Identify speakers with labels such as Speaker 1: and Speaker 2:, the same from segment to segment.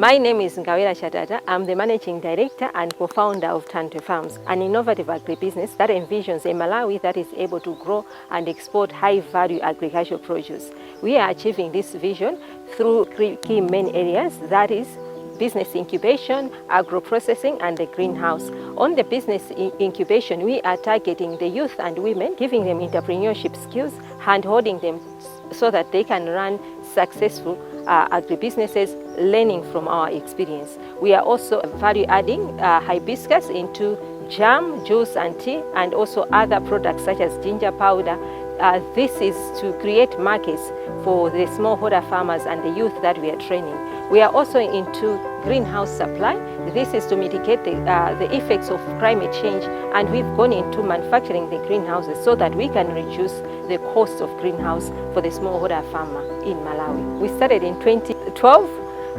Speaker 1: My name is Ngawira Chatata. I'm the Managing Director and co-founder of Tante Farms, an innovative agribusiness that envisions a Malawi that is able to grow and export high-value agricultural produce. We are achieving this vision through three key main areas, that is, business incubation, agro-processing, and the greenhouse. On the business incubation, we are targeting the youth and women, giving them entrepreneurship skills, hand-holding them so that they can run successful agribusinesses, learning from our experience. We are also value-adding hibiscus into jam, juice, and tea, and also other products such as ginger powder. This is to create markets for the smallholder farmers and the youth that we are training. We are also into greenhouse supply. This is to mitigate the effects of climate change, and we've gone into manufacturing the greenhouses so that we can reduce the cost of greenhouse for the smallholder farmer in Malawi. We started in 2012.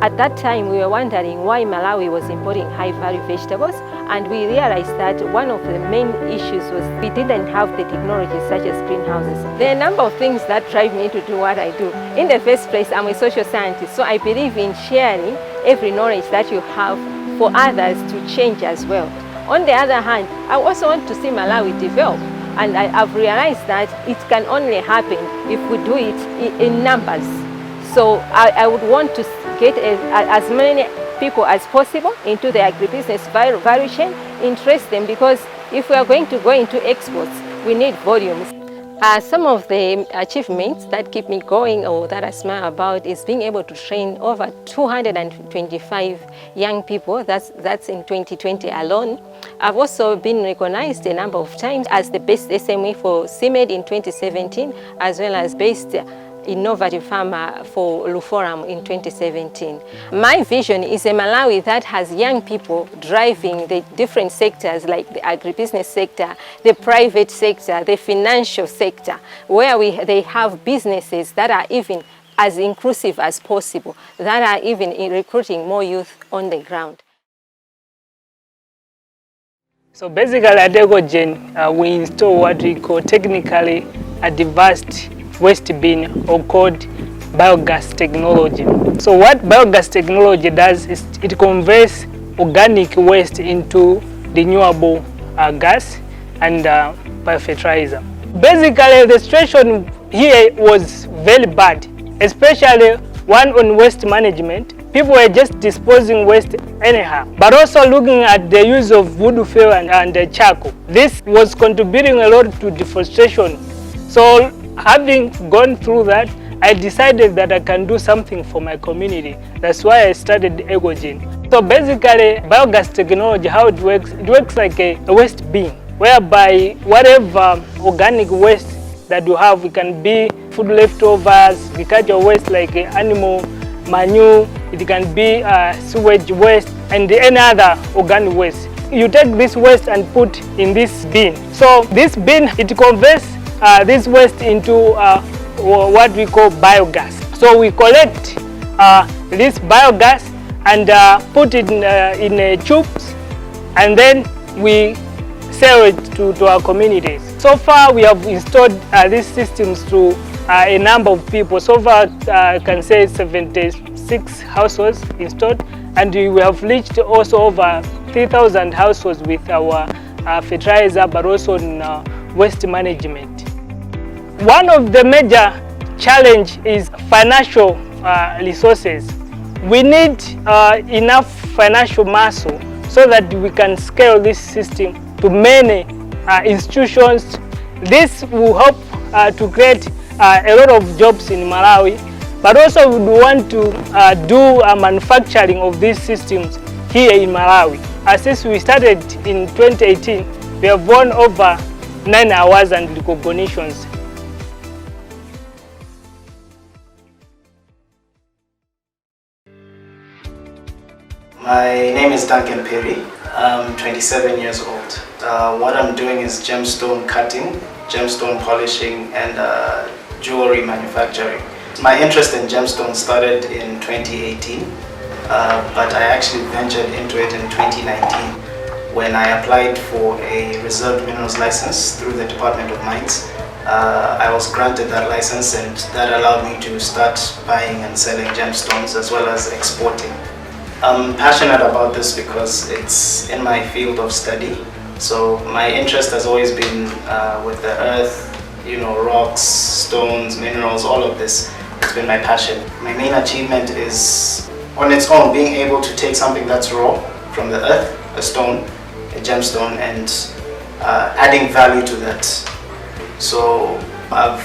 Speaker 1: At that time, we were wondering why Malawi was importing high-value vegetables, and we realized that one of the main issues was we didn't have the technology such as greenhouses. There are a number of things that drive me to do what I do. In the first place, I'm a social scientist, so I believe in sharing every knowledge that you have for others to change as well. On the other hand, I also want to see Malawi develop, and I've realized that it can only happen if we do it in numbers. So I would want to get as many people as possible into the agribusiness value chain, interest them, because if we are going to go into exports, we need volumes. Some of the achievements that keep me going or that I smile about is being able to train over 225 young people. That's in 2020 alone. I've also been recognized a number of times as the best SME for CMED in 2017, as well as best innovative farmer for Luforum in 2017. My vision is a Malawi that has young people driving the different sectors like the agribusiness sector, the private sector, the financial sector, where they have businesses that are even as inclusive as possible, that are even recruiting more youth on the ground.
Speaker 2: So basically at EcoGen, we install what we call technically advanced waste bin, or called biogas technology. So what biogas technology does is it converts organic waste into renewable gas and biofertilizer. Basically the situation here was very bad, especially one on waste management. People were just disposing waste anyhow, but also looking at the use of wood fuel and charcoal. This was contributing a lot to deforestation. So having gone through that, I decided that I can do something for my community. That's why I started EcoGen. So basically, biogas technology, how it works like a waste bin, whereby whatever organic waste that you have, it can be food leftovers, agricultural waste like animal manure, it can be sewage waste, and any other organic waste. You take this waste and put in this bin. So this bin, it converts this waste into what we call biogas. So we collect this biogas and put it in tubes, and then we sell it to our communities. So far we have installed these systems to a number of people. So far I can say 76 households installed, and we have reached also over 3,000 households with our fertilizer, but also in waste management. One of the major challenge is financial resources. We need enough financial muscle so that we can scale this system to many institutions. This will help to create a lot of jobs in Malawi, but also we want to do manufacturing of these systems here in Malawi. Since we started in 2018, we have won over 9 awards and recognitions.
Speaker 3: My name is Duncan Perry. I'm 27 years old. What I'm doing is gemstone cutting, gemstone polishing, and jewelry manufacturing. My interest in gemstone started in 2018, but I actually ventured into it in 2019 when I applied for a reserved minerals license through the Department of Mines. I was granted that license, and that allowed me to start buying and selling gemstones as well as exporting. I'm passionate about this because it's in my field of study. So my interest has always been with the earth, rocks, stones, minerals, all of this. It's been my passion. My main achievement is, on its own, being able to take something that's raw from the earth, a stone, a gemstone, and adding value to that. So I've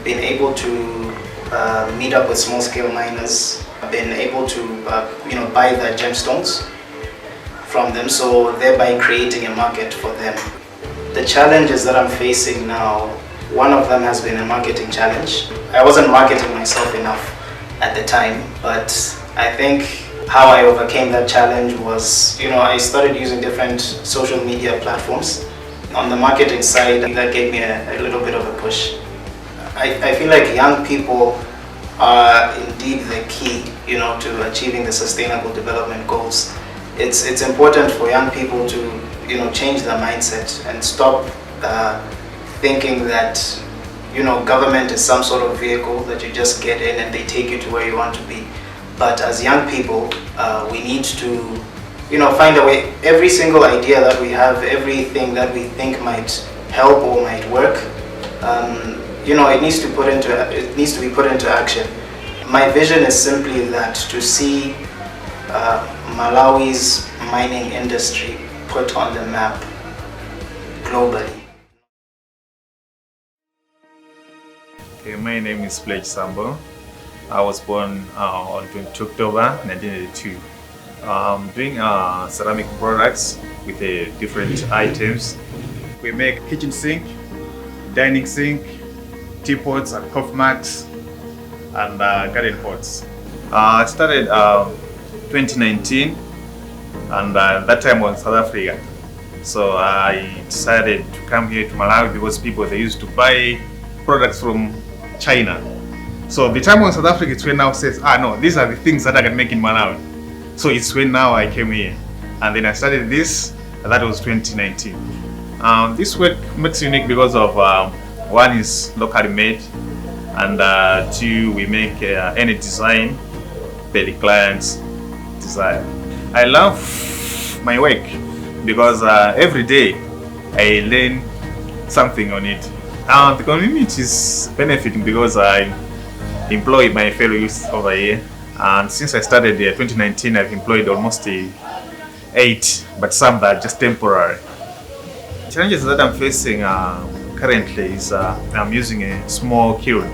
Speaker 3: been able to meet up with small-scale miners. I've been able to buy the gemstones from them, so thereby creating a market for them. The challenges that I'm facing now, one of them has been a marketing challenge. I wasn't marketing myself enough at the time, but I think how I overcame that challenge was, I started using different social media platforms. On the marketing side, that gave me a little bit of a push. I feel like young people are indeed the key, to achieving the sustainable development goals. It's important for young people to, change their mindset and stop thinking that, government is some sort of vehicle that you just get in and they take you to where you want to be. But as young people, we need to, find a way. Every single idea that we have, everything that we think might help or might work, it needs to be put into action. My vision is simply that, to see Malawi's mining industry put on the map globally.
Speaker 4: Okay, my name is Pledge Sambo. I was born on 20 October 1982. Doing ceramic products with different items. We make kitchen sink, dining sink, teapots and coffee mats, and garden pots. I started 2019, and that time I was in South Africa. So I decided to come here to Malawi because people, they used to buy products from China. So the time I was in South Africa, it's when now says, no, these are the things that I can make in Malawi. So it's when now I came here, and then I started this, and that was 2019. This work makes it unique because of one is locally made, and two, we make any design that the client's desire. I love my work because every day I learn something on it. The community is benefiting because I employ my fellow youth over here. And since I started in 2019, I've employed almost 8, but some that are just temporary. Challenges that I'm facing currently is I'm using a small kiln.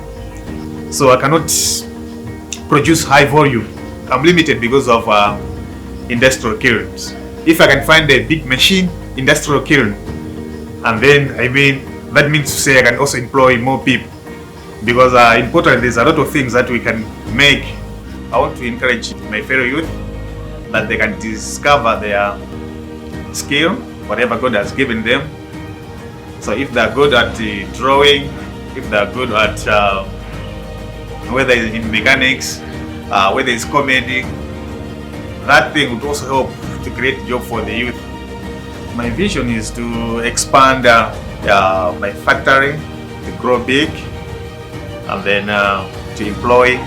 Speaker 4: So I cannot produce high volume. I'm limited because of industrial kilns. If I can find a big machine, industrial kiln, and then that means to say I can also employ more people. Because importantly, there's a lot of things that we can make. I want to encourage my fellow youth that they can discover their skill, whatever God has given them. So if they're good at drawing, if they're good at whether it's in mechanics, whether it's comedy, that thing would also help to create a job for the youth. My vision is to expand my factory, to grow big, and then to employ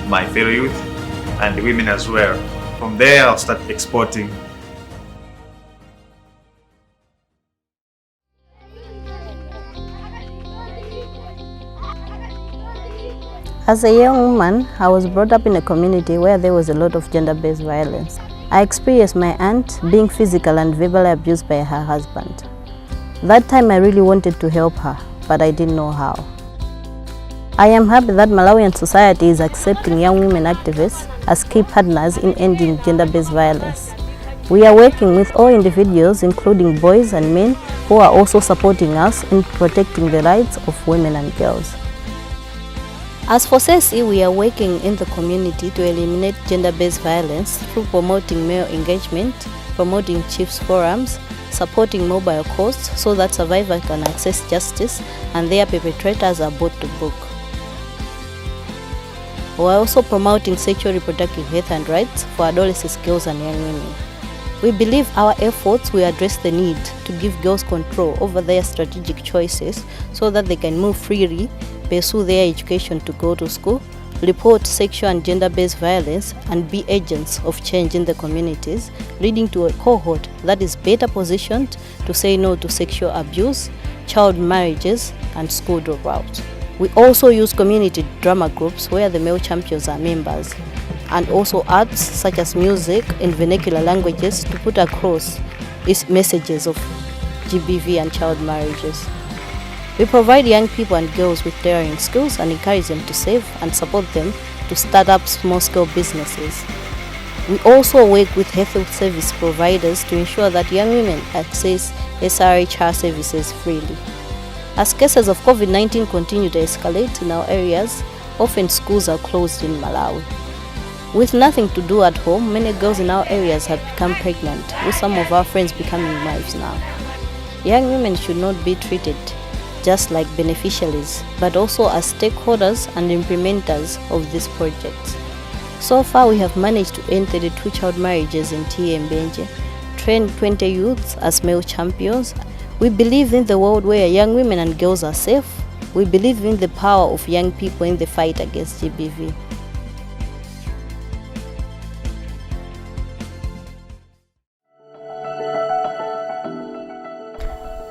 Speaker 4: my fellow youth and the women as well. From there, I'll start exporting.
Speaker 5: As a young woman, I was brought up in a community where there was a lot of gender-based violence. I experienced my aunt being physical and verbally abused by her husband. That time I really wanted to help her, but I didn't know how. I am happy that Malawian society is accepting young women activists as key partners in ending gender-based violence. We are working with all individuals, including boys and men, who are also supporting us in protecting the rights of women and girls. As for SESI, we are working in the community to eliminate gender-based violence through promoting male engagement, promoting chiefs forums, supporting mobile courts so that survivors can access justice and their perpetrators are brought to book. We are also promoting sexual reproductive health and rights for adolescent girls and young women. We believe our efforts will address the need to give girls control over their strategic choices so that they can move freely, pursue their education to go to school, report sexual and gender-based violence, and be agents of change in the communities, leading to a cohort that is better positioned to say no to sexual abuse, child marriages, and school dropouts. We also use community drama groups where the male champions are members, and also arts such as music in vernacular languages to put across its messages of GBV and child marriages. We provide young people and girls with tailoring skills and encourage them to save and support them to start up small-scale businesses. We also work with health service providers to ensure that young women access SRHR services freely. As cases of COVID-19 continue to escalate in our areas, often schools are closed in Malawi. With nothing to do at home, many girls in our areas have become pregnant, with some of our friends becoming wives now. Young women should not be treated just like beneficiaries, but also as stakeholders and implementers of these projects. So far, we have managed to end 32 child marriages in TA Mbenje, train 20 youths as male champions. We believe in the world where young women and girls are safe. We believe in the power of young people in the fight against GBV.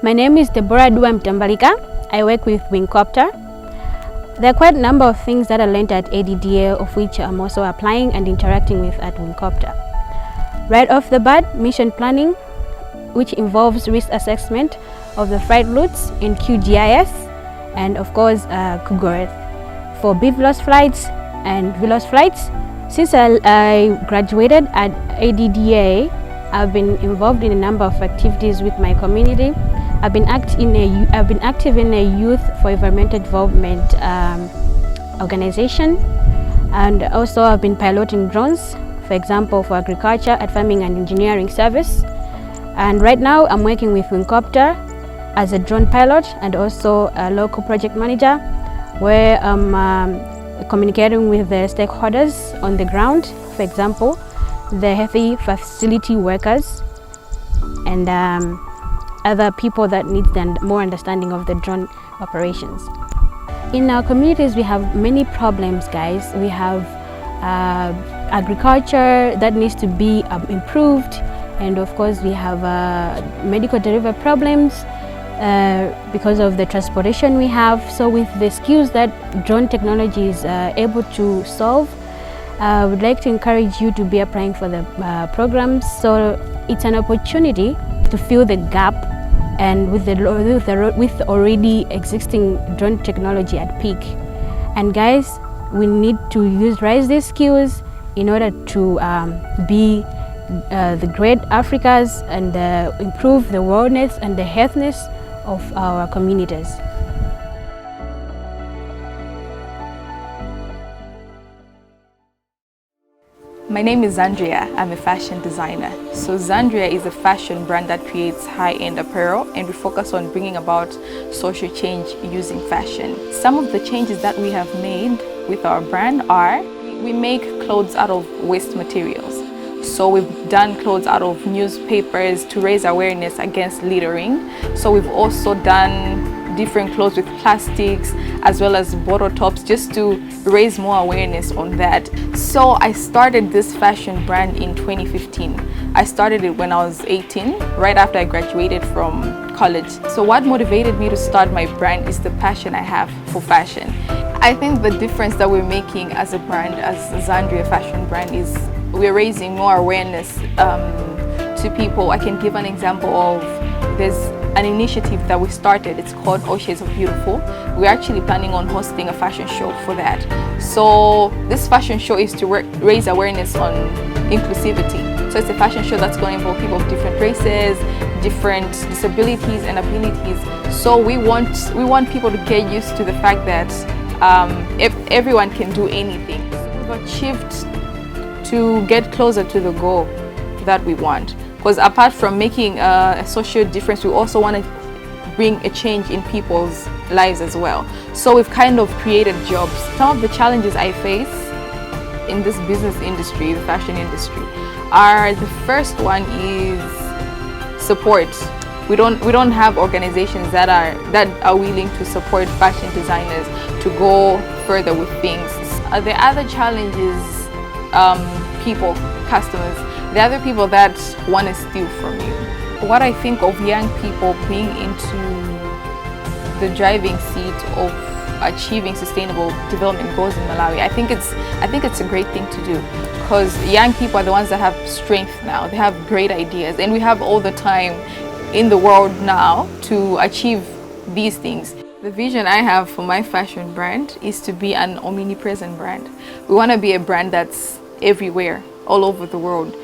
Speaker 6: My name is Deborah Duam Tambalika. I work with Wingcopter. There are quite a number of things that I learned at ADDA, of which I'm also applying and interacting with at Wingcopter. Right off the bat, mission planning, which involves risk assessment of the flight routes in QGIS and of course Google Earth for BVLOS flights and VLOS flights. Since I graduated at ADDA, I've been involved in a number of activities with my community. I've been active in a Youth for Environmental Development organization, and also I've been piloting drones, for example, for agriculture at Farming and Engineering Service. And right now I'm working with Wingcopter as a drone pilot and also a local project manager, where I'm communicating with the stakeholders on the ground, for example, the healthy facility workers and other people that need more understanding of the drone operations. In our communities, we have many problems, guys. We have agriculture that needs to be improved, and of course we have medical delivery problems because of the transportation we have. So with the skills that drone technology is able to solve, I would like to encourage you to be applying for the programs. So it's an opportunity to fill the gap, and with already existing drone technology at peak. And guys, we need to raise these skills in order to be the great Africans and improve the wellness and the healthness of our communities.
Speaker 7: My name is Zandria. I'm a fashion designer. So Zandria is a fashion brand that creates high-end apparel, and we focus on bringing about social change using fashion. Some of the changes that we have made with our brand are, we make clothes out of waste materials. So we've done clothes out of newspapers to raise awareness against littering. So we've also done different clothes with plastics as well as bottle tops, just to raise more awareness on that. So I started this fashion brand in 2015. I started it when I was 18, right after I graduated from college. So what motivated me to start my brand is the passion I have for fashion. I think the difference that we're making as a brand, as Zandria fashion brand, is we're raising more awareness to people. I can give an example of, there's an initiative that we started. It's called All Shades of Beautiful. We're actually planning on hosting a fashion show for that. So this fashion show is to raise awareness on inclusivity. So it's a fashion show that's going to involve people of different races, different disabilities and abilities. So we want people to get used to the fact that everyone can do anything. We've achieved to get closer to the goal that we want. Because apart from making a social difference, we also want to bring a change in people's lives as well. So we've kind of created jobs. Some of the challenges I face in this business industry, the fashion industry, are, the first one is support. We don't have organizations that are willing to support fashion designers to go further with things. The other challenge is people, customers. The other people that want to steal from you. What I think of young people being into the driving seat of achieving sustainable development goals in Malawi, I think it's a great thing to do, because young people are the ones that have strength now. They have great ideas, and we have all the time in the world now to achieve these things. The vision I have for my fashion brand is to be an omnipresent brand. We want to be a brand that's everywhere, all over the world.